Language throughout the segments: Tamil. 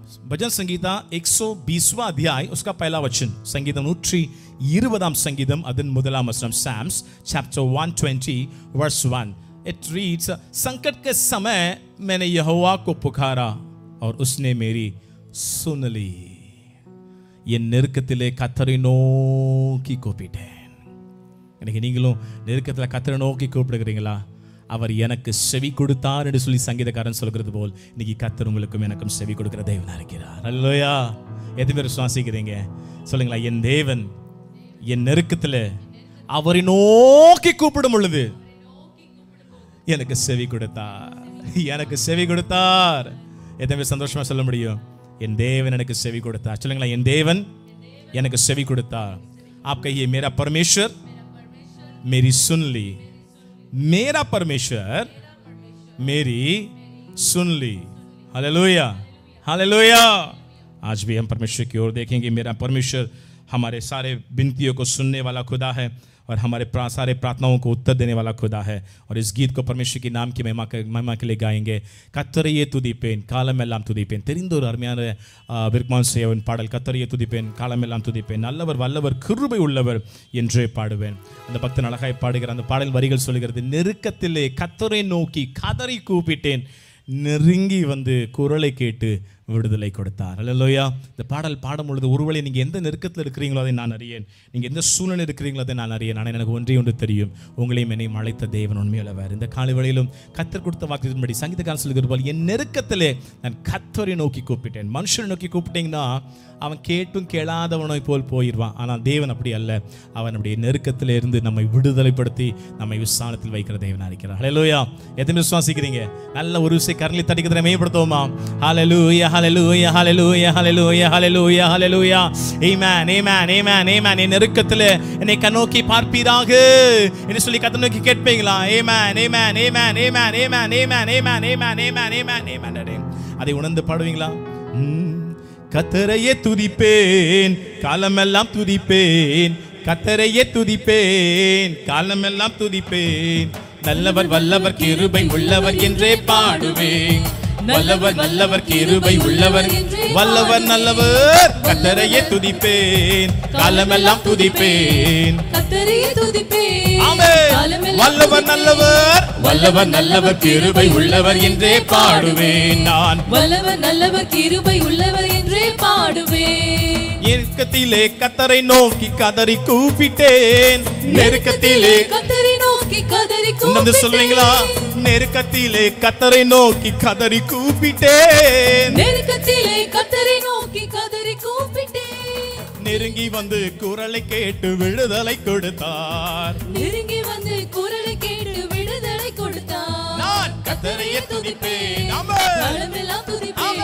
भजन संगीता 120वां अध्याय उसका पहला वचन संगीतम 120 संगीतम अदन முதலாம் वचन Psalms chapter 120 verse 1 it reads संकट के समय मैंने यहोवा को पुकारा और उसने मेरी सुन ली என் நெருக்கத்திலே கர்த்தரை நோக்கி கூப்பிட்டேன் எனக்கு நீங்களும் நெருக்கத்திலே கர்த்தரை நோக்கி கூப்பிடுகிறீங்களா அவர் எனக்கு செவி கொடுத்தார் என்று சொல்லி சங்கீதக்காரன் சொல்கிறது போல் இன்னைக்கு கர்த்தர் உங்களுக்கும் எனக்கும் செவி கொடுக்கிற தேவனா இருக்கிறார் அல்லேலூயா எத்தனை பேர் விசுவாசிக்கிறீங்க சொல்லுங்களா என் தேவன் என் நெருக்கத்தில் அவரை நோக்கி கூப்பிடும் பொழுது எனக்கு செவி கொடுத்தார் எனக்கு செவி கொடுத்தார் எத்தனை பேர் சந்தோஷமா சொல்ல முடியும் என் தேவன் எனக்கு செவி கொடுத்தார் சொல்லுங்களா என் தேவன் எனக்கு செவி கொடுத்தார் आप कहिए मेरा परमेश्वर मेरी सुन ली मेरा परमेश्वर मेरी सुन ली हालेलुया हालेलुया आज भी हम परमेश्वर की ओर देखेंगे मेरा परमेश्वर हमारे सारे विनतियों को सुनने वाला खुदा है और हमारे सारे प्रार्थनाओं को उत्तर देने वाला खुदा है और इस गीत को परमेश्वर के नाम की महिमा के लिए गाएंगे கர்த்தரையே துதிப்பேன் காலமெல்லாம் துதிப்பேன் தெரிந்த ஒரு அருமையான விருக்மான் சேவன் பாடல் கர்த்தரையே துதிப்பேன் காலமெல்லாம் துதிப்பேன் நல்லவர் வல்லவர் கிருபை உள்ளவர் என்றே பாடுவேன் அந்த பக்தன் அழகாய் பாடுகிற அந்த பாடல் வரிகள் சொல்கிறது நெருக்கத்திலே கர்த்தரை நோக்கி கதறி கூப்பிட்டேன் நெருங்கி வந்து குரலை கேட்டு விடுதலை கொடுத்தார் அல்லேலூயா இந்த பாடல் பாடும் பொழுது ஒருவேளை நீங்க எந்த நெருக்கத்தில் இருக்கிறீங்களோ அதை நான் அறியேன் நீங்க எந்த சூழ்நிலை இருக்கிறீங்களோ அதை நான் அறியேன் ஆனால் எனக்கு ஒன்று தெரியும் உங்களையும் என்னையும் அழைத்த தேவன் உண்மையுள்ளவர் இந்த காலை வேளையிலும் கர்த்தர் கொடுத்த வாக்குறுதியின்படி சங்கீதக்காரன் சொல்கிறது போல் என் நெருக்கத்திலே நான் கர்த்தரை நோக்கி கூப்பிட்டேன் மனுஷனை நோக்கி கூப்பிட்டீங்கன்னா அவன் கேட்டும் கேளாதவனை போல் போயிடுவான் ஆனால் தேவன் அப்படி அல்ல அவன் நம்முடைய நெருக்கத்தில் இருந்து நம்மை விடுதலைப்படுத்தி நம்மை விசாலத்தில் வைக்கிற தேவனா இருக்கிறார் ஹல்லேலூயா எத்தனை விசுவாசிக்கிறீங்க நல்ல ஒரு விஷயம் கரங்களை தட்டிக்கிறத மேம்படுத்துவோமா ஹல்லேலூயா ஹல்லேலூயா ஹல்லேலூயா ஹல்லேலூயா ஹல்லேலூயா ஹல்லேலூயா ஆமென் ஆமென் ஆமென் ஆமென் என் நெருக்கத்தில் என்னை கண்ணோக்கி பார்ப்பீராக என்று சொல்லி கர்த்தரை நோக்கி கேட்பீங்களா ஆமென் ஆமென் ஆமென் ஆமென் ஆமென் ஆமென் ஆமென் ஆமென் ஆமென் ஆமென் அதை உணர்ந்து பாடுவீங்களா கர்த்தரையே துதிப்பேன் காலமெல்லாம் துதிப்பேன் கர்த்தரையே துதிப்பேன் காலமெல்லாம் துதிப்பேன் நல்லவர் வல்லவர் கிருபை உள்ளவர் என்றே பாடுவேன் வல்லவர் நல்லவர் கிருபை உள்ளவர் வல்லவர் நல்லவர் கர்த்தரையே துதிப்பேன் காலமெல்லாம் துதிப்பேன் கர்த்தரையே துதிப்பேன் ஆமென் வல்லவர் நல்லவர் வல்லவர் நல்லவர் கிருபை உள்ளவர் என்றே பாடுவேன் நான் வல்லவர் நல்லவர் கிருபை உள்ளவர் என்றே பாடுவேன் நெருக்கத்திலே கர்த்தரை நோக்கி கதறி கூப்பிட்டேன் நெருக்கத்திலே கர்த்தரை நோக்கி கதறி கூப்பிட்டேன் சொல்லுவீங்களா நெருக்கத்திலே கர்த்தரை நோக்கி கதறி கூப்பிட்டேன் நெருக்கத்திலே கர்த்தரை நோக்கி கதறி கூப்பிட்டேன் நெருங்கி வந்து குரலை கேட்டு விடுதலை கொடுத்தார் நெருங்கி வந்து குரலை கேட்டு விடுதலை கொடுத்தார் நான் கர்த்தரையே துதிப்பேன் காலமெல்லாம் துதிப்பேன்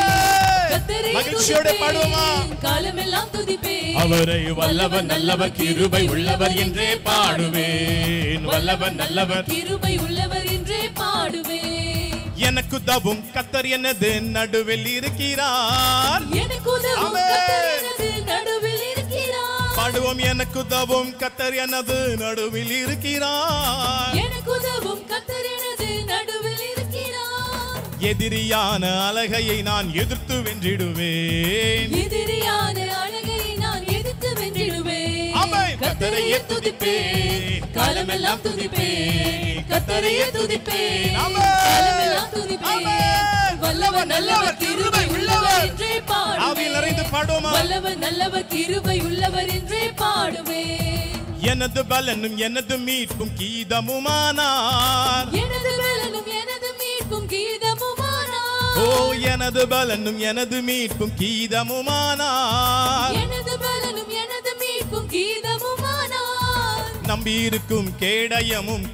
கர்த்தரையே மகிழ்ச்சியோடு பாடுவோமா காலமெல்லாம் துதிப்பேன் அவரை வல்லவர் நல்லவர் கிருபை உள்ளவர் என்றே பாடுவேன் வல்லவர் நல்லவர் கிருபை உள்ளவர் என்றே பாடுவேன் எனக்கு உதவும் கர்த்தர் எனது நடுவில் இருக்கிறார் எனக்கு உதவும் கர்த்தர் எனது நடுவில் இருக்கிறார் பாடுவோம் எனக்கு உதவும் கர்த்தர் எனது நடுவில் இருக்கிறார் எனக்கு உதவும் கர்த்தர் எனது நடுவில் இருக்கிறார் எதிரியான அழகையை நான் எதிர்த்து வென்றிடுவேன் எதிரியான அழகையை நான் எதிர்த்து வென்றிடுவேன் ஆமென் கர்த்தரையே துதிப்பேன் காலமெல்லாம் துதிப்பேன் கர்த்தரையே துதிப்பேன் ஆமென் காலமெல்லாம் துதிப்பேன் வல்லவர் நல்லவர் கிருபை உள்ளவர் என்றே பாடுவேன் ஆவியில் நிறைந்து பாடுவோமா வல்லவர் நல்லவர் கிருபை உள்ளவர் என்றே பாடுவேன் எனது பலனும் எனது மீட்பும் கீதமுமானார் எனது பலனும் எனது மீட்பும் கீதமுமானார் ஓ எனது பலனும் எனது மீட்பும் கீதமுமானார் எனது பலனும் எனது மீட்பும் கீதமுமானார் நம்பியிருக்கும் கேடயமும்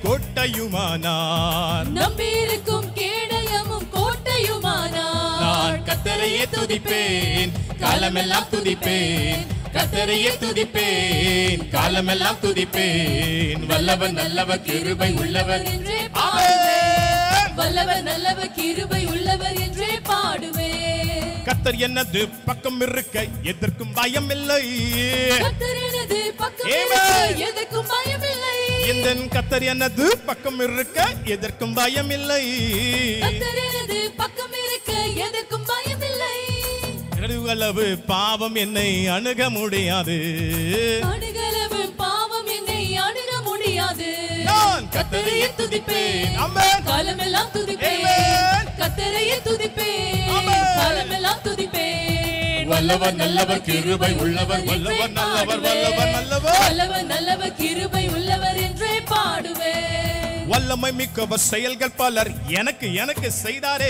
கோட்டையுமானார் நம்பியிருக்கும் கேடயமும் கோட்டையுமானார் நான் கர்த்தரையே துதிப்பேன் காலமெல்லாம் துதிப்பேன் கர்த்தரையே துதிப்பேன் காலமெல்லாம் துதிப்பேன் வல்லவர் நல்லவர் கிருபை உள்ளவர் என்றே பாடுவேன் வல்லவர் நல்லவர் கிருபை உள்ளவர் என்றே பாடுவேன் கர்த்தர் எனது பக்கம் இருக்க எதற்கும் பயம் இல்லை கர்த்தர் எனது பக்கம் இருக்க எதற்கும் பயம் இல்லை இந்த கர்த்தர் எனது பக்கம் இருக்க எதற்கும் பயம் இல்லை கர்த்தர் எனது பக்கம் இருக்க எதற்கும் பயம் இல்லை கடுகளவு பாவம் என்னை அணுக முடியாது. கடுகளவு பாவம் என்னை அணுக முடியாது. நான் கர்த்தரையே துதிப்பேன். ஆமென். காலமெல்லாம் துதிப்பேன். கர்த்தரையே துதிப்பேன். காலமெல்லாம் துதிப்பேன். வல்லவர் நல்லவர் கிருபை உள்ளவர். வல்லவர் நல்லவர் வல்லவர் நல்லவர். வல்லவர் நல்லவர் கிருபை உள்ளவர் என்றே பாடுவேன். வல்லமை மிக்கவர் செயல்கள் பலர் எனக்கு எனக்கு செய்தாரே.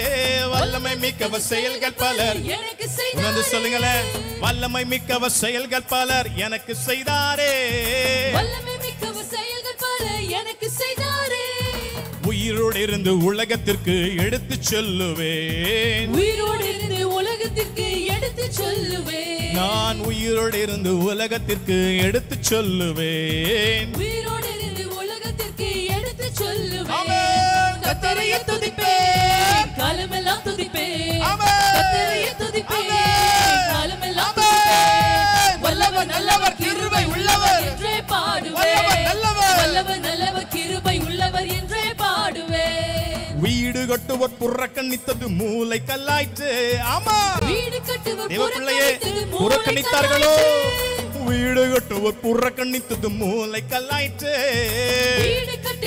வல்லமை மிக்கவர் செயல்கள் பலர் எனக்கு வந்து சொல்லுங்களேன். வல்லமை மிக்கவர் செயல்கள் பலர் எனக்கு செய்தாரே. வல்லமை மிக்கவர் செயல்கள் பலர் எனக்கு செய்தாரே. உயிரோடு இருந்து உலகத்திற்கு எடுத்து சொல்லுவேன். உயிரோடு இருந்து உலகத்திற்கு எடுத்து சொல்லுவேன். நான் உயிரோடு இருந்து உலகத்திற்கு எடுத்து சொல்லுவேன். உயிரோடு இருந்து உலகத்திற்கு எடுத்து சொல்லுவேன். ஆமென். கர்த்தரையே துதிப்பேன். காலமெல்லாம் துதிப்பேன். கர்த்தரையே துதிப்பேன். காலமெல்லாம் துதிப்பேன். வல்லவர் நல்லவர் கிருபை உள்ளவர் என்றே பாடுவேன். வல்லவர் நல்லவர் கிருபை உள்ளவர் என்றே பாடுவேன். வீடு கட்டுவோர் புறக்கணித்தது மூளை கல்லாயிற்று. ஆமா, வீடு கட்டுவோர் தேவ பிள்ளையே புறக்கணித்தார்களோ. வீடு கட்டுவோர் புறக்கணித்தது மூளை கல்லாயிற்று.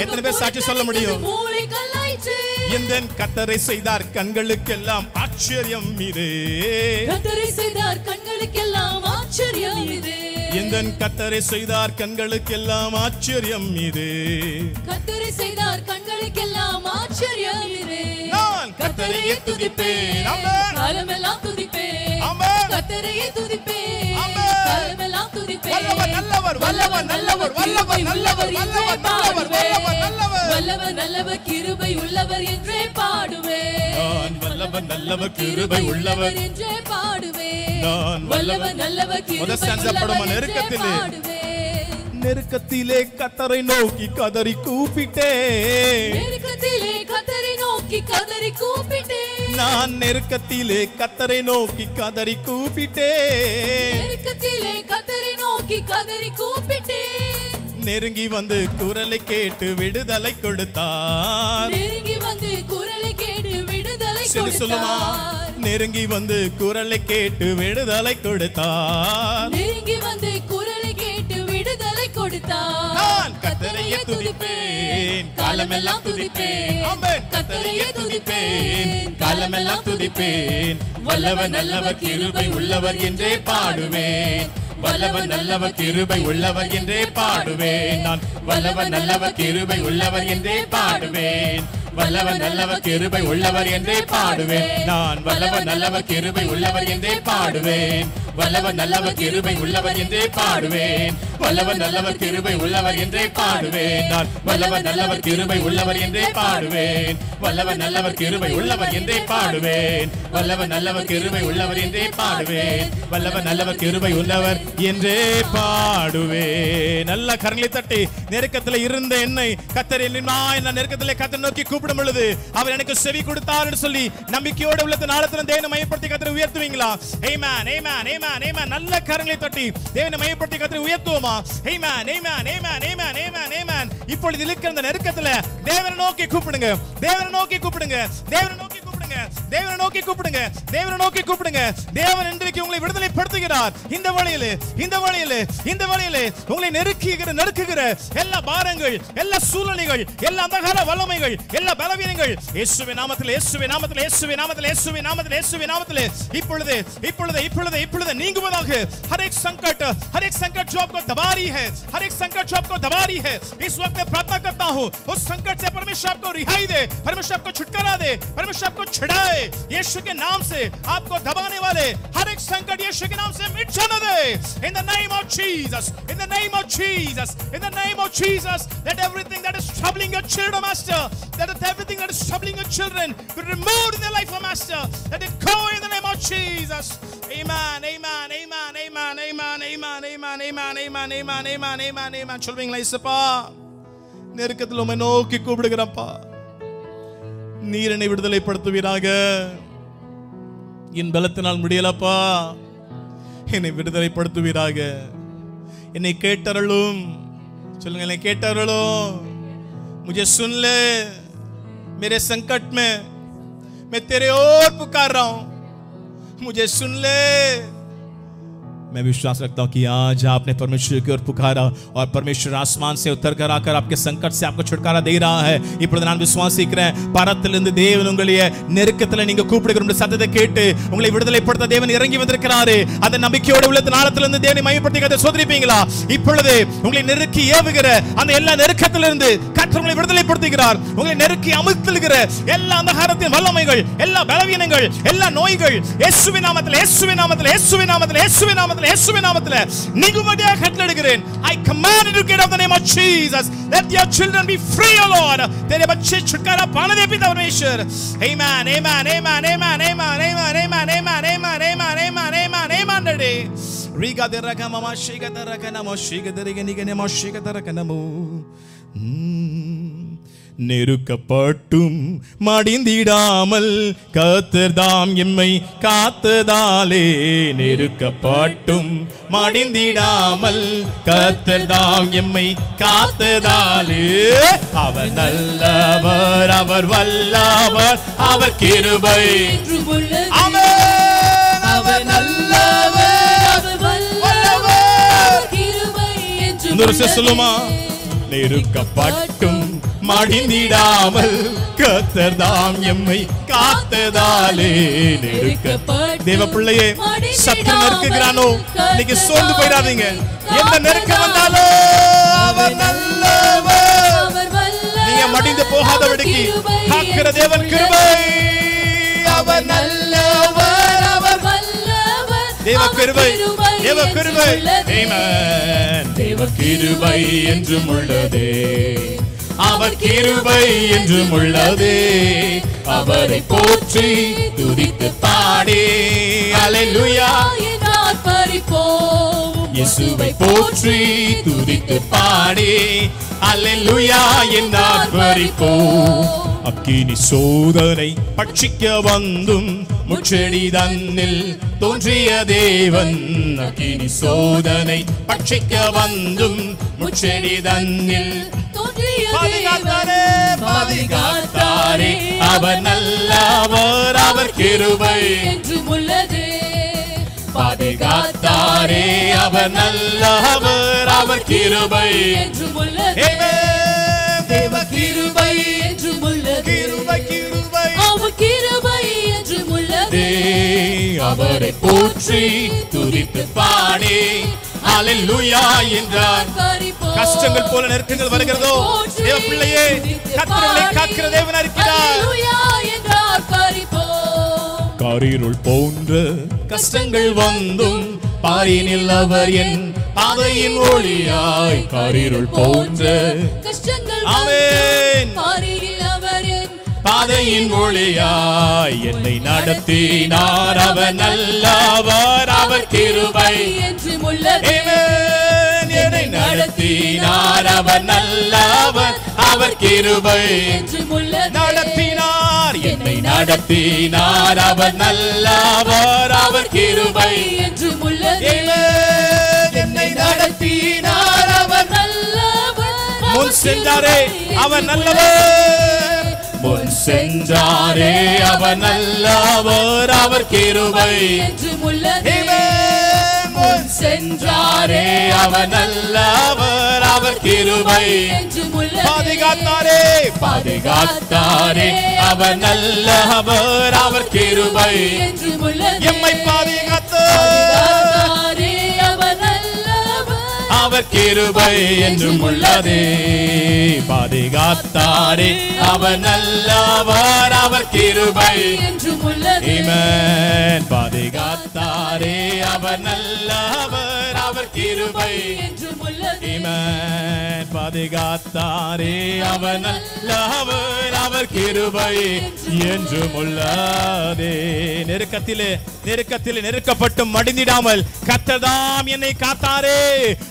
எத்தனை பேர் சாட்சி சொல்ல முடியும்? மூளை கல்லாயிற்று. எந்த கர்த்தரை செய்தார் கண்களுக்கெல்லாம் ஆச்சரியம் இது. கர்த்தரை செய்தார் கண்களுக்கெல்லாம் ஆச்சரியம் இது. எந்த கர்த்தரை செய்தார் கண்களுக்கெல்லாம் ஆச்சரியம் இது. கர்த்தரை செய்தார் கண்களுக்கெல்லாம் ஆச்சரியம் இது. நான் கர்த்தரையே துதிப்பேன். ஆமென். காலமெல்லாம் துதிப்பேன். ஆமென். கர்த்தரையே துதிப்பேன். ஆமென். காலமெல்லாம் துதிப்பேன். வல்லவர் நல்லவர் வல்லவர் நல்லவர் வல்லவர் நல்லவர் வல்லவர் நல்லவர் வல்லவர் நல்லவர். வல்லவர் நல்லவர் கிருபை உள்ளவர் என்றே பாடுவேன். நான் வல்லவர் நல்லவர் கிருபை உள்ளவர் என்றே பாடுவேன். நான் வல்லவர் நல்லவர் கிருபை உள்ளவர் என்றே பாடுவேன். நெருக்கத்திலே கர்த்தரை நோக்கி கதறி கூப்பிட்டேன். நெருக்கத்திலே கர்த்தரை நோக்கி கதறி கூப்பிட்டேன். நான் நெருக்கத்திலே கர்த்தரை நோக்கி கதறி கூப்பிட்டேன். நெருக்கத்திலே கர்த்தரை நோக்கி கதறி கூப்பிட்டேன். நெருங்கி வந்து குரலை கேட்டு விடுதலை கொடுத்தார். நெருங்கி வந்து குரலை கேட்டு விடுதலை சொல்லுமா, கொடுத்தார். நெருங்கி வந்து குரலை கேட்டு விடுதலை கொடுத்தார். நெருங்கி வந்து குரலை கேட்டு விடுதலை கொடுத்தார். நான் கர்த்தரையே துதிப்பேன். காலமெல்லாம் துதிப்பேன். ஆமென். கர்த்தரையே துதிப்பேன். காலமெல்லாம் துதிப்பேன். வல்லவர் நல்லவர் கிருபை உள்ளவர் என்றே பாடுவேன். வல்லவர் நல்லவர் கிருபை உள்ளவர் என்றே பாடுவேன். நான் வல்லவர் நல்லவர் கிருபை உள்ளவர் என்றே பாடுவேன். வல்லவர் நல்லவர் கிருபை உள்ளவர் என்றே பாடுவேன். நான் வல்லவர் நல்லவர் கிருபை உள்ளவர் என்றே பாடுவேன். வல்லவர் நல்லவர் கிருபை உள்ளவர் என்றே பாடுவேன். வல்லவர் நல்லவர் கிருபை உள்ளவர் என்றே பாடுவேன். நான் வல்லவர் நல்லவர் கிருபை உள்ளவர் என்றே பாடுவேன். வல்லவர் நல்லவர் கிருபை உள்ளவர் என்றே பாடுவேன். வல்லவர் நல்லவர் கிருபை உள்ளவர் என்றே பாடுவேன். வல்லவர் நல்லவர் கிருபை உள்ளவர் என்றே பாடுவேன். நல்ல கரங்களை தட்டி நெருக்கத்தில் இருந்த என்னை கர்த்தர் என்ன நெருக்கத்திலே கர்த்தர் நோக்கி கூப்பிடும் பொழுது அவர் எனக்கு செவி கொடுத்தார் என்று சொல்லி நம்பிக்கையோடு உள்ளத நாளத்திலும் தேவனை மையப்படுத்தி கர்த்தரை உயர்த்துவீங்களா? ஆமென் ஆமென் ஆமென் ஆமென். நல்ல கரங்களை தட்டி தேவனை மையப்படுத்தி கர்த்தரை உயர்த்துவோமா? ஆமென் ஆமென் ஆமென் ஆமென் ஆமென் ஆமென். இப்பொழுது இருக்கிற அந்த நெருக்கத்துல தேவனை நோக்கி கூப்பிடுங்க. தேவனை நோக்கி கூப்பிடுங்க. தேவனை நோக்கி கூப்பிடுங்க. தேவனை நோக்கி கூப்பிடுங்க. தேவனை நோக்கி கூப்பிடுங்க. தேவன் இன்றைக்கு உங்களை விடுதலைப்படுத்துகிறார். இந்த வழியிலே இந்த வழியிலே இந்த வழியிலே உங்களை நெருக்குகிற எல்லா பாரங்கள், எல்லா சூழ்நிலைகள், எல்லா அந்தகார வல்லமைகள், எல்லா பலவீனங்கள் இயேசுவின் நாமத்திலே இயேசுவின் நாமத்திலே இயேசுவின் நாமத்திலே இயேசுவின் நாமத்திலே இயேசுவின் நாமத்திலே இப்பொழுது இப்பொழுது இப்பொழுது இப்பொழுது நீங்குவதாக. हर एक संकट जो आपको दबा रही है, हर एक संकट जो आपको दबा रही है, इस वक्त मैं प्रार्थना करता हूं उस संकट से परमेश्वर आपको रिहाई दे, परमेश्वर आपको छुटकारा दे, परमेश्वर आपको छुड़ाए। यीशु के नाम से आपको दबाने वाले हर एक संकट यीशु के नाम से मिट जाने दे। In the name of Jesus, in the name of Jesus, in the name of Jesus, let everything that is troubling your children, Master, that everything that is troubling your children be removed in their life, Master. Let it go in the name of Jesus. Amen, amen, amen, amen, amen, amen, amen, amen, amen, amen, amen, amen, amen. சொல்வீங்களா? இயேசுப்பா, நெருக்கத்தில் உம்மை நோக்கி கூப்பிடுகிறப்பா, நீர் என்னை விடுதலைப்படுத்துவீராக. என் பலத்தினால் முடியலப்பா, என்னை விடுதலைப்படுத்துவீராக. என்னை கேட்டருளும். சொல்லுங்க, என்னை கேட்டருளும். मुझे सुन ले मेरे संकट में, मैं तेरे ओर पुकार रहा हूं. मुझे सुन ले। मैं विश्वास रखता हूं कि आज आपने परमेश्वर की ओर पुकारा और परमेश्वर आसमान से उतर कर आकर आपके संकट से आपको छुटकारा दे रहा है. இப்பொழுது நான் விசுவாசிக்கிறேன், பரத்திலிருந்து தேவன் உங்களுடைய நெருக்கத்துல நீங்க கூப்பிடுகிற சத்தத்தை கேட்டு உங்களை விடுதலைப்படுத்த தேவன் இறங்கி வந்திருக்கிறாரு. அந்த நம்பிக்கையோட உள்ளத்தின் ஆழத்திலிருந்து தேவனை மையப்படுத்தி அதை சோதரிப்பீங்களா? இப்பொழுது உங்களை நெருக்கி ஏவுகிற அந்த எல்லா நெருக்கத்திலிருந்து கர்த்தர் உங்களை விடுதலைப்படுத்துகிறார். உங்களை நெருக்கி அமுழ்த்துகிற எல்லா அந்தகாரத்தின் வல்லமைகள், எல்லா பலவீனங்கள், எல்லா நோய்கள் இயேசுவின் நாமத்தில், இயேசுவின் நாமத்தில், இயேசுவின் நாமத்தில், இயேசுவின் நாமத்தில், இயேசுவின் நாமத்தில் நீங்கும்படியாக கட்டளையிடுகிறேன். I command you to get out of the name of Jesus. Let your children be free, O Lord. तेरे बच्चे छुटकारा पाने दे पिता परमेश्वर. Amen, amen, amen, amen, amen, amen, amen, amen, amen, amen, amen, amen, amen. Riga de raka mama shiga de raka namo shiga de riga niga namo shiga de raka namo. நெருக்கப்பட்டும் மடிந்திடாமல் கர்த்தர்தாம் எம்மை காத்ததாலே, நெருக்கப்பட்டும் மடிந்திடாமல் கர்த்தர்தாம் எம்மை காத்ததாலே, அவர் நல்லவர், அவர் வல்லவர், அவர் கிருபை ஆமென். அவர் நல்லவர், அவர் வல்லவர், கிருபை என்று சொல்லுமா? நெருக்கப்பட்டும் மடிந்திடாமல் கர்த்தர்தாம் எம்மை காத்ததாலே, நெருக்கப்பட்ட தேவ பிள்ளையே, சத்துரு நெருக்குகிறானோ இன்னைக்கு சோர்ந்து போயிடாதீங்க. எந்த நெருக்கம் வந்தாலும் அவர் நல்லவர், நீங்க மடிந்து போகாதபடிக்கு காக்கிற தேவன் கிருபை. அவர் நல்லவர், அவர் வல்லவர், தேவ கிருபை, தேவ கிருபை. ஆமென். தேவ கிருபை என்றும் உள்ளதே, அவர் கிருபை என்றும் உள்ளதே, அவரை போற்றி துதித்து பாடி அல்லேலூயா என்றார் பரிபோம். இயேசுவை போற்றி துதித்து பாடி அல்லேலூயா என்றார் பரிபோம். அக்கினி சோதனை பட்சிக்க வந்தும் முச்செடி தன்னில் தோன்றிய தேவன், அக்கினி சோதனை பட்சிக்க வந்தும் முச்செடி தன்னில் பாதுகாத்தாரே, பாதுகாத்தாரே, அவர் நல்லவர், அவர் கிருபை என்றும் உள்ளதே, பாதுகாத்தாரே, அவர் நல்லவர், அவர் கிருபை என்றும் உள்ளதே, தேவ கிருபை என்றும் உள்ளதே, கிருபை கிருபை, அவர் கிருபை என்றும் உள்ளதே, அவரை போற்றி துதித்து பாடி அல்லேலூயா என்றார். கஷ்டங்கள் போல நெருக்கங்கள் வருகிறதோ தேவ பிள்ளையே, கர்த்தரை காக்கிற தேவனா இருக்கிறார். காரிருள் போன்ற கஷ்டங்கள் வந்தும் பாரினில் அவர் என் பாதையின் ஒளியாய், காரிருள் போன்ற கஷ்டங்கள் ஆமென் பாரினில் அவர் என் பாதையின் ஒளியாய் என்னை நடத்தினார். அவர் நல்லவர், அவர் கிருபை என்றும் உள்ளதே, என்னை நடத்தினார். அவர் நல்லவர், அவர் கிருபை என்றும் உள்ளதே, நடத்தினார், என்னை நடத்தினார். அவர் நல்லவர், அவர் கிருபை என்றும் உள்ளதே, என்னை நடத்தினார். அவர் நல்லவர், முன் சென்றாரே அவர் நல்லவர், முன் சென்றாரே அவர் நல்லவர், அவர் கிருபை என்றும் உள்ளதே, முன் சென்றாரே அவர் நல்லவர், அவர் கிருபை என்றும் உள்ளதே, பாதுகாத்தாரே, பாதுகாத்தாரே, அவர் நல்லவர், அவர் கிருபை என்றும் உள்ளதே, எம்மை பாதுகாத்தாரே, அவர் நல்லவர், அவர் கிருபை என்றும் உள்ளதே, பாதுகாத்தாரே, அவர் நல்லவர், அவர் கிருபை என்றும் உள்ளதே, ஆமென். பாதுகாத்தாரே, அவர் நல்லவர், அவர் கிருபை என்றும் உள்ளதே, ஆமென். பாதுகாத்தாரே, அவர் நல்லவர், அவர் கிருபை என்றும் உள்ளதே. நெருக்கத்திலே நெருக்கத்திலே நெருக்கப்பட்டு மடிந்திடாமல் கர்த்தர்தாம் என்னை காத்தாரே,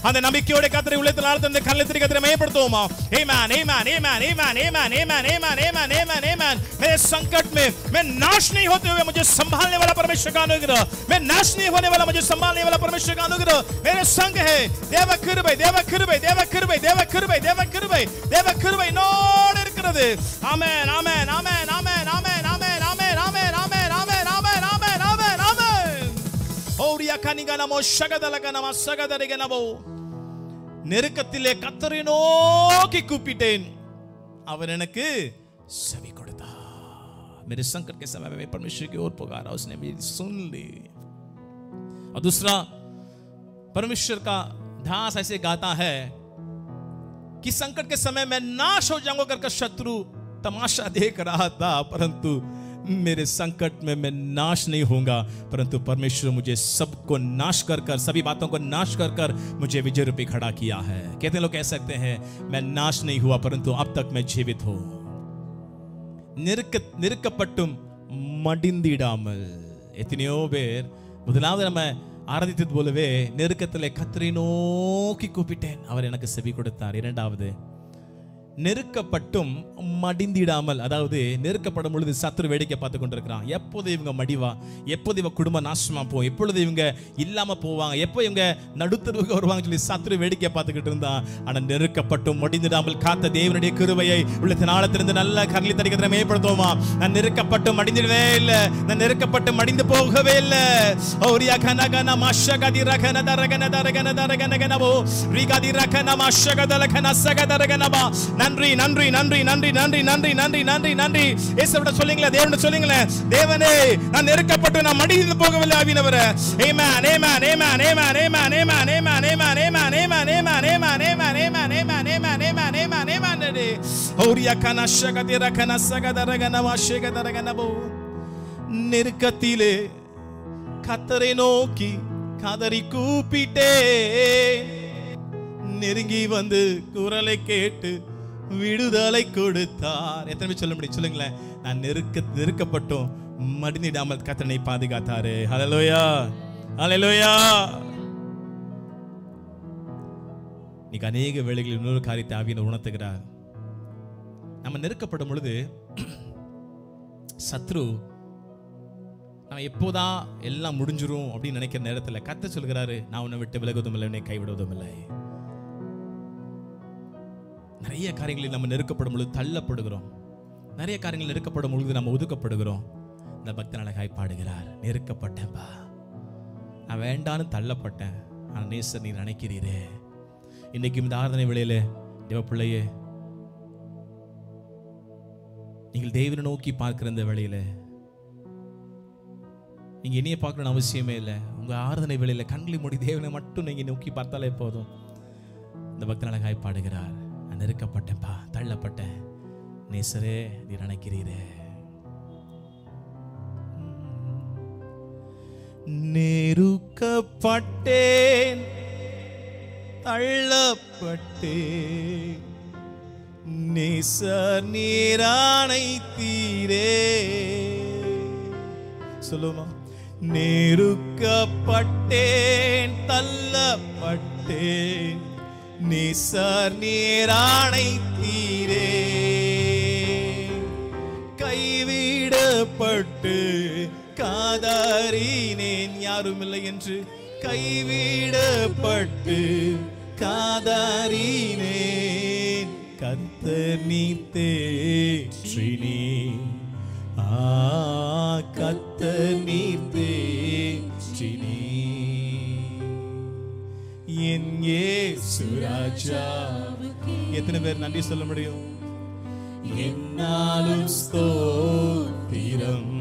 அந்த நம்பிக்கையோட கர்த்தரை உள்ளத்தில் ஆழ்ந்த கல்லத்திற்கு கர்த்தரை மையப்படுத்துவோமா? आमेन आमेन आमेन आमेन आमेन आमेन आमेन आमेन आमेन आमेन। मेरे संकट में मैं नाश नहीं होते हुए मुझे संभालने वाला परमेश्वर का अनुग्रह, मैं नाश नहीं होने वाला मुझे संभालने वाला परमेश्वर का अनुग्रह मेरे संग है। देव கிருபை देव கிருபை देव கிருபை देव கிருபை देव கிருபை देव கிருபை நோடு இருக்கிறது। ஆமென் ஆமென் ஆமென் ஆமென் ஆமென் ஆமென் ஆமென் ஆமென் ஆமென் ஆமென் ஆமென் ஆமென் ஆமென் ஆமென்। நெருக்கத்திலே கர்த்தரை நோக்கி கூப்பிட்டேன், அவர் எனக்கு செவி கொடுத்தார். मेरे संकट के समय में परमेश्वर की ओर पुकारा, उसने मेरी सुन ली. और दूसरा, परमेश्वर का दास ऐसे गाता है कि संकट के समय मैं नाश हो जाऊंगा करके शत्रु तमाशा देख रहा था, परंतु मेरे संकट में मैं नाश नहीं होऊंगा, परंतु परमेश्वर मुझे सबको नाश कर कर, सभी बातों को नाश कर कर मुझे विजय रूपी खड़ा किया है. कहते लोग कह सकते हैं मैं नाश नहीं हुआ, परंतु अब तक मैं जीवित हूं. நெருக்கப்பட்டும் மடிந்திடாமல். எத்தனையோ பேர் முதலாவது நம்ம ஆராதித்தது போலவே நெருக்கத்திலே கர்த்தரை நோக்கி கூப்பிட்டேன், அவர் எனக்கு செவி கொடுத்தார். இரண்டாவது, நெருக்கப்பட்டும் மடிந்திடாமல். அதாவது நெருக்கப்படும் பொழுது சத்துரு வேடிக்கை பார்த்து கொண்டிருக்கிறான். எப்போது இவங்க மடிவா, எப்போது இவங்க குடும்ப நாசமா போகும், எப்பொழுது இவங்க இல்லாம போவாங்க, எப்போ இவங்க நடுத்தருவுக்கு வருவாங்க சொல்லி சத்துரு வேடிக்கை பார்த்துக்கிட்டு இருந்தான். ஆனா நெருக்கப்பட்டும் மடிந்திடாமல் காத்த தேவனுடைய கிருபையை உள்ளத்தின் ஆழத்திலிருந்து நல்ல கரலி தடிக்கிறத மேம்படுத்துவோமா. நான் நெருக்கப்பட்டு மடிந்திடவே இல்லை, நான் நெருக்கப்பட்டு மடிந்து போகவே இல்லை. ஓரியா கனகன மஷகதி ரகன தரகன தரகன தரகன கனபோ ரிகதி ரகன மஷகத லகன சகத ரகனபா. நன்றி நன்றி நன்றி நன்றி நன்றி நன்றி நன்றி நன்றி நன்றி. இயேசுவிட சொல்லுங்களே, தேவனே சொல்லுங்களே, தேவனே நான் நெருக்கப்பட்டு நான் மடிந்து போகவில்லை ஆவியானவரே. ஆமென் ஆமென் ஆமென் ஆமென் ஆமென் ஆமென் ஆமென் ஆமென் ஆமென் ஆமென் ஆமென் ஆமென் ஆமென் ஆமென் ஆமென் ஆமென். ஓரியா கனஷகதி ரகன சகத ரகன வாஷகத ரகனபோ. நெருக்கத்திலே கர்த்தரை நோக்கி கதறி கூப்பிட்டே, நெருங்கி வந்து குரலை கேட்டு விடுதலை கொடுத்தார். எத்தனை சொல்ல முடியும் சொல்லுங்களேன். நான் நெருக்கப்பட்டோம் மடிந்திடாமல் கர்த்தரை பாதுகாத்தாரு. ஹல்லேலூயா ஹல்லேலூயா. இன்னைக்கு அநேக வேளைகளில் இன்னொரு காரியத்தை ஆவியானவர் உணர்த்துகிறார். நம்ம நெருக்கப்படும் பொழுது சத்ரு நம்ம எப்போதான் எல்லாம் முடிஞ்சிரும் அப்படின்னு நினைக்கிற நேரத்தில் கர்த்தர் சொல்கிறாரு, நான் உன்னை விட்டு விலகுவதும் இல்லை, உன்னை கைவிடுவதும் இல்லை. நிறைய காரியங்களில் நம்ம நெருக்கப்படும் பொழுது தள்ளப்படுகிறோம். நிறைய காரியங்கள் நெருக்கப்படும் பொழுது நம்ம ஒதுக்கப்படுகிறோம். இந்த பக்தன் அழகாய் பாடுகிறார், நெருக்கப்பட்டேன்பா, நான் வேண்டான்னு தள்ளப்பட்டேன், ஆனால் நேசர் நீர் நினைக்கிறீரே. இன்னைக்கு இந்த ஆராதனை வேளையில தேவ பிள்ளையே, நீங்கள் தேவனை நோக்கி பார்க்கிற இந்த வேளையில நீங்க என்னைய பார்க்கணும்னு அவசியமே இல்லை. உங்க ஆராதனை வேளையில கண்களை மூடி தேவனை மட்டும் நீங்க நோக்கி பார்த்தாலே போதும். இந்த பக்தன் அழகாய் பாடுகிறார், நெருக்கப்பட்டேன்பா, தள்ளப்பட்டேன், நேசரே நீர் நினைக்கிறீரே. நெருக்கப்பட்டேன், தள்ளப்பட்டேன், நேசர் நீர் அணைத்தீரே. சொல்லுமா. நெருக்கப்பட்டேன், தள்ளப்பட்டேன், நேசர் நீர் அணைத்தீரே. கைவிடப்பட்டு காதறினேன், யாரும் இல்லை என்று கைவிடப்பட்டு காதறினேன். கர்த்தர் நீர் தேற்றினீர், கர்த்தர் நீர் தேற்றினீர். என் இயேசு ராஜா. எத்தனை பேர் நன்றி சொல்ல முடியும்? என்னாலும் ஸ்தோத்திரம்,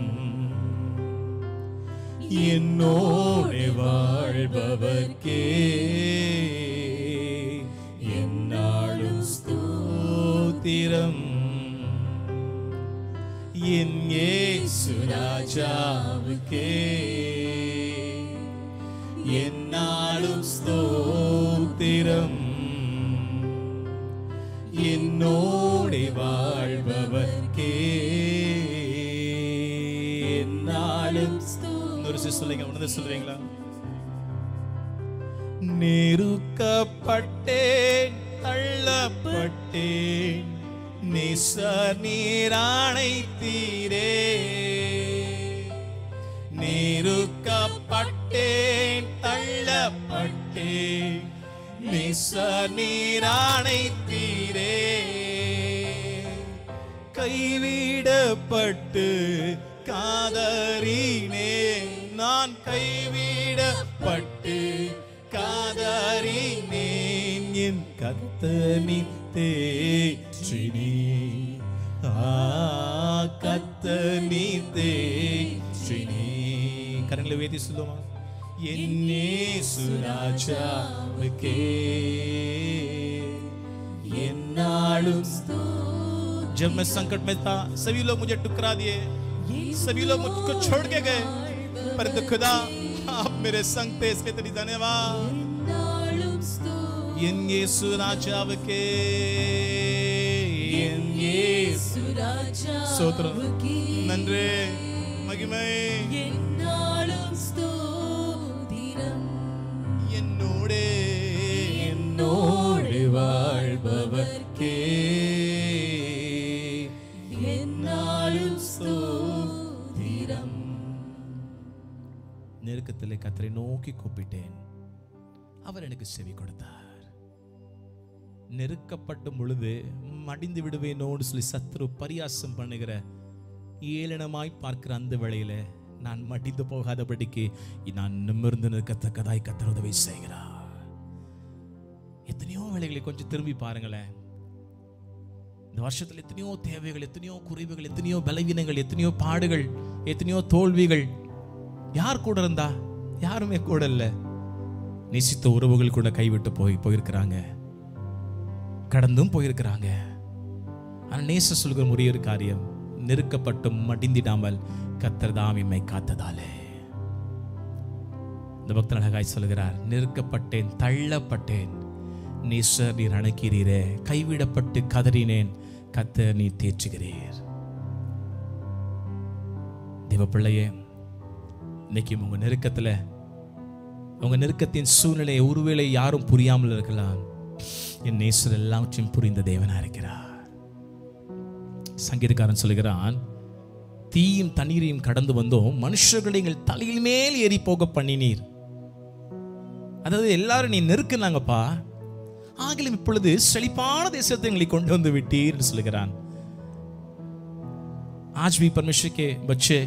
என்னோடு வாழ்பவர்க்கே என்னாலும் ஸ்தோத்திரம். என் இயேசு ராஜாவுக்கே என்னாலும் ஸ்தோத்திரம், என்னோடு வாழ்பவர்க்கே என்னாலும். ஒரு சொல்லுங்க, உணர்ந்து சொல்றீங்களா? நெருக்கப்பட்டேன், தள்ளப்பட்டேன், நேசர் நீர் அணைத்தீரே. நெருக்கப்பட்டேன், தள்ளப்பட்டேன், நேசர் நீர் அணைத்தீரே. கைவிடப்பட்டு காதறினேன், நான் கைவிட கத்தனி தேற்றினி கத்தனி தேற்றினி. கரங்களை உயர்த்தி சொல்லுமா, என்னேசு ராஜாவுக்கே என்னாலும். जब मैं संकट में था सभी लोग मुझे टुकरा दिए, सभी लोग मुझको छोड़ के गए, परंतु खुदा आप मेरे संग थे, इसलिए तेरी धन्यवाद. என் இயேசு ராஜாவுக்கே என் இயேசு ராஜாவுக்கே ஸ்தோத்திரம் நன்றி மகிமை என்னாலும் ஸ்தோத்திரம். என்னோடே என்னோடே வாழ்பவர்க்கே என்னாலும் ஸ்தோத்திரம். நெருக்கத்திலே கர்த்தரை நோக்கி கூப்பிட்டேன், அவர் எனக்கு செவி கொடுத்தார். நெருக்கப்படும் பொழுது மடிந்து விடுவேனோடு சொல்லி சத்துரு பரியாசம் பண்ணுகிற ஏளனமாய் பார்க்கிற அந்த வேளையில நான் மடிந்து போகாதபடிக்கு நான் நிமிர்ந்து நிற்கத்தக்கதாய் கர்த்தர் உதவி செய்கிறார். எத்தனையோ வேளைகளை கொஞ்சம் திரும்பி பாருங்களேன். இந்த வருஷத்துல எத்தனையோ தேவைகள், எத்தனையோ குறைவுகள், எத்தனையோ பலவீனங்கள், எத்தனையோ பாடுகள், எத்தனையோ தோல்விகள். யார் கூட இருந்தா? யாருமே கூட இல்லை. நேசித்த உறவுகள் கூட கைவிட்டு போயிருக்கிறாங்க, கடந்தும் போயிருக்கிறாங்க. ஆனா நேச சொல்கிற ஒரே ஒரு காரியம், நெருக்கப்பட்டும் மடிந்திடாமல் கர்த்தர் தாம் எம்மை காத்ததாலே. இந்த பக்தன் அழகாய் சொல்கிறார், நெருக்கப்பட்டேன், தள்ளப்பட்டேன், நேசர் நீர் அணைக்கிறீரே, கைவிடப்பட்டு கதறினேன், கர்த்தர் நீர் தேற்றுகிறீர். தேவ பிள்ளையே, இன்னைக்கு உங்க நெருக்கத்துல, உங்க நெருக்கத்தின் சூழ்நிலை ஒருவேளை யாரும் புரியாமல் இருக்கலாம். என் நேசர் எல்லாவற்றையும் புரிந்த தேவனா இருக்கிறார். சங்கீதக்காரன் சொல்லுகிறான், தீயும் தண்ணீரையும் கடந்து வந்தோம், மனுஷர்களை எங்கள் தலையில் மேல் ஏறி போக பண்ணினீர். அதாவது எல்லாரும் நீ நெருக்குனாங்கப்பா, ஆகிலும் இப்பொழுது செழிப்பான தேசத்தை எங்களை கொண்டு வந்து விட்டீர் என்று சொல்லுகிறான். आज भी परमेश्वर के बच्चे,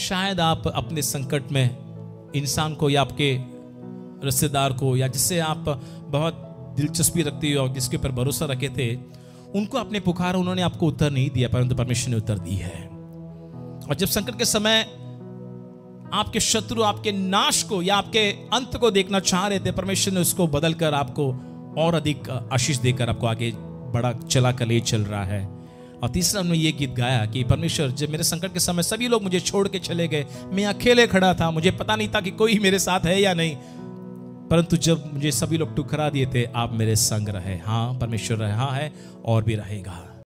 शायद आप अपने संकट में इंसान को या आपके रिश्तेदार को या जिससे आप बहुत दिलचस्पी रखते हो और जिसके ऊपर भरोसा रखे थे, उनको आपने पुकारा, उन्होंने आपको उत्तर नहीं दिया, परंतु परमेश्वर ने उत्तर दी है. और जब संकट के समय आपके शत्रु आपके नाश को या आपके अंत को देखना चाह रहे थे, परमेश्वर ने उसको बदलकर आपको और अधिक आशीष देकर आपको आगे बड़ा चला कर ले चल रहा है. और तीसरा हमने ये गीत गाया कि परमेश्वर, जब मेरे संकट के समय सभी लोग मुझे छोड़ के चले गए, मैं अकेले खड़ा था, मुझे पता नहीं था कि कोई मेरे साथ है या नहीं, परंतु जब मुझे सभी लोग ठुकरा दिए थे, आप मेरे संग रहे. हाँ, परमेश्वर रहा है और भी रहेगा.